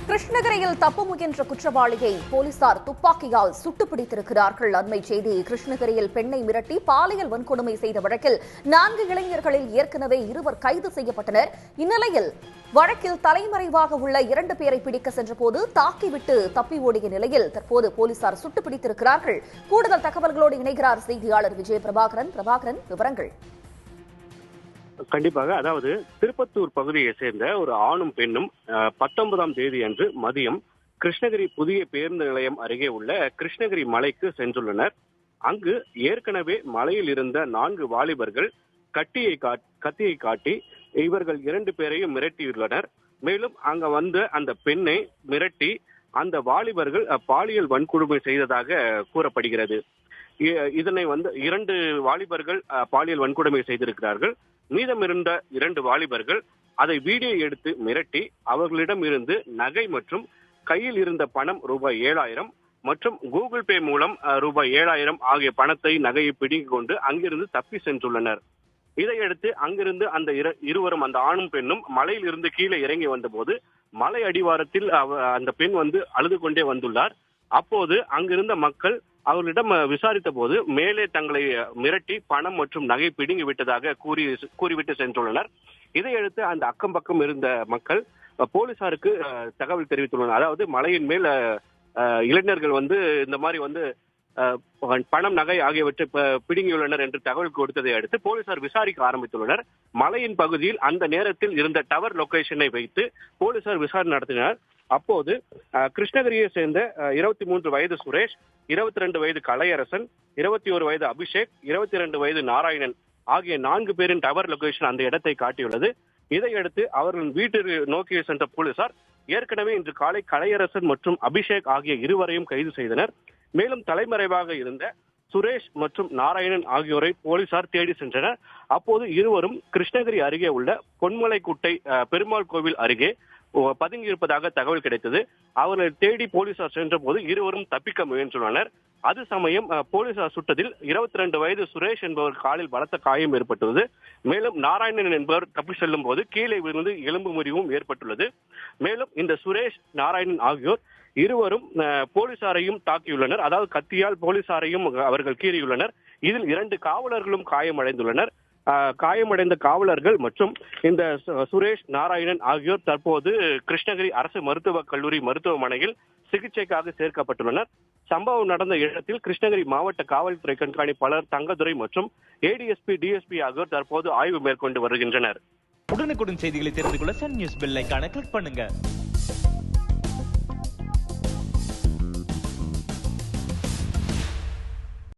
கிருஷ்ணகிரியில் தப்ப முயன்ற குற்றவாளியை போலீசார் துப்பாக்கியால் சுட்டுப்பிடித்திருக்கிறார்கள். அண்மை செய்தி. கிருஷ்ணகிரியில் பெண்ணை மிரட்டி பாலியல் வன்கொடுமை செய்த வழக்கில் 4 இளைஞர்களில் ஏற்கனவே 2 கைது செய்யப்பட்டனர். இந்நிலையில் வழக்கில் தலைமறைவாக உள்ள 2 பேரை பிடிக்க சென்றபோது தாக்கிவிட்டு தப்பி ஓடிய நிலையில் தற்போது போலீசார் சுட்டுப்பிடித்திருக்கிறார்கள். கூடுதல் தகவல்களோடு இணைகிறார் செய்தியாளர் விஜய பிரபாகரன். பிரபாகரன், விவரங்கள். கண்டிப்பாக. அதாவது திருப்பத்தூர் பகுதியை சேர்ந்த ஒரு ஆணும் பெண்ணும் 19ஆம் தேதி அன்று மதியம் கிருஷ்ணகிரி புதிய பேருந்து நிலையம் அருகே உள்ள கிருஷ்ணகிரி மலைக்கு சென்றுள்ளனர். அங்கு ஏற்கனவே மலையில் இருந்த 4 வாலிபர்கள் கத்தியை காட்டி இவர்கள் 2 பேரையும் மிரட்டியுள்ளனர். மேலும் அங்க வந்த அந்த பெண்ணை மிரட்டி அந்த வாலிபர்கள் பாலியல் வன்கொடுமை செய்ததாக கூறப்படுகிறது. இதனை 2 வாலிபர்கள் பாலியல் வன்கொடுமை செய்திருக்கிறார்கள். மீதம் இருந்த 2 வாலிபர்கள் அதை வீடியோ எடுத்து மிரட்டி அவர்களிடம் இருந்து நகை மற்றும் கையில் இருந்த பணம் ரூபாய் 7000 மற்றும் கூகுள் பே மூலம் ரூபாய் 7000 ஆகிய பணத்தை நகையை பிடிங்கிக் கொண்டு அங்கிருந்து தப்பி சென்றுள்ளனர். இதையடுத்து அங்கிருந்து அந்த இருவரும், அந்த ஆணும் பெண்ணும் மலையில் இருந்து கீழே இறங்கி வந்தபோது மலை அடிவாரத்தில் அந்த பெண் அழுது கொண்டே வந்துள்ளார். அப்போது அங்கிருந்த மக்கள் அவர்களிடம் விசாரித்த போது மேலே தங்களை மிரட்டி பணம் மற்றும் நகை பிடுங்கி விட்டதாக கூறிவிட்டு சென்றுள்ளனர். இதையடுத்து அந்த அக்கம் பக்கம் இருந்த மக்கள் போலீசாருக்கு தகவல் தெரிவித்துள்ளனர். அதாவது மலையின் மேல் இளைஞர்கள் இந்த மாதிரி பணம் நகை ஆகியவற்றை பிடுங்கியுள்ளனர் என்று தகவல் கொடுத்ததை அடுத்து போலீசார் விசாரிக்க ஆரம்பித்துள்ளனர். மலையின் பகுதியில் அந்த நேரத்தில் இருந்த டவர் லொகேஷனை வைத்து போலீசார் விசாரணை நடத்தினர். அப்போது கிருஷ்ணகிரியை சேர்ந்த 23 வயது சுரேஷ், 22 வயது கலையரசன், 21 வயது அபிஷேக், 22 வயது நாராயணன் ஆகிய 4 பேரின் டவர் லொகேஷன் அந்த இடத்தை காட்டியுள்ளது. இதையடுத்து அவர்கள் வீட்டிற்கு நோக்கி சென்ற போலீசார் ஏற்கனவே இன்று காலை கலையரசன் மற்றும் அபிஷேக் ஆகிய இருவரையும் கைது செய்தனர். மேலும் தலைமறைவாக இருந்த சுரேஷ் மற்றும் நாராயணன் ஆகியோரை போலீசார் தேடி சென்றனர். அப்போது இருவரும் கிருஷ்ணகிரி அருகே உள்ள பொன்மலைக்குட்டை பெருமாள் கோவில் அருகே பதுங்கி இருப்பதாக தகவல் கிடைத்தது. அவர்களை தேடி போலீசார் சென்ற போது இருவரும் தப்பிக்க முயன்றுள்ளனர். அது சமயம் போலீசார் சுட்டதில் 22 வயது சுரேஷ் என்பவர் காலில் பலத்த காயம் ஏற்பட்டுள்ளது. மேலும் நாராயணன் என்பவர் தப்பி செல்லும் போது கீழே விழுந்து எலும்பு முறிவும் ஏற்பட்டுள்ளது. மேலும் இந்த சுரேஷ், நாராயணன் ஆகியோர் இருவரும் போலீசாரையும் தாக்கியுள்ளனர். அதாவது கத்தியால் போலீசாரையும் அவர்கள் கீறியுள்ளனர். இதில் 2 காவலர்களும் காயமடைந்துள்ளனர். காயமடைந்த காவலர்கள் மற்றும் இந்த சுரேஷ், நாராயணன் ஆகியோர் தற்போது கிருஷ்ணகிரி அரசு மருத்துவக் கல்லூரி மருத்துவமனையில் சிகிச்சைக்காக சேர்க்கப்பட்டுள்ளனர். சம்பவம் நடந்த இடத்தில் கிருஷ்ணகிரி மாவட்ட காவல்துறை கண்காணிப்பாளர் தங்கதுரை மற்றும் ADSP, DSP ஆகியோர் தற்போது ஆய்வு மேற்கொண்டு வருகின்றனர். உடனுக்குடன் செய்திகளை தெரிந்து கொள்ள சன் நியூஸ் பெல் ஐகானை கிளிக் பண்ணுங்க.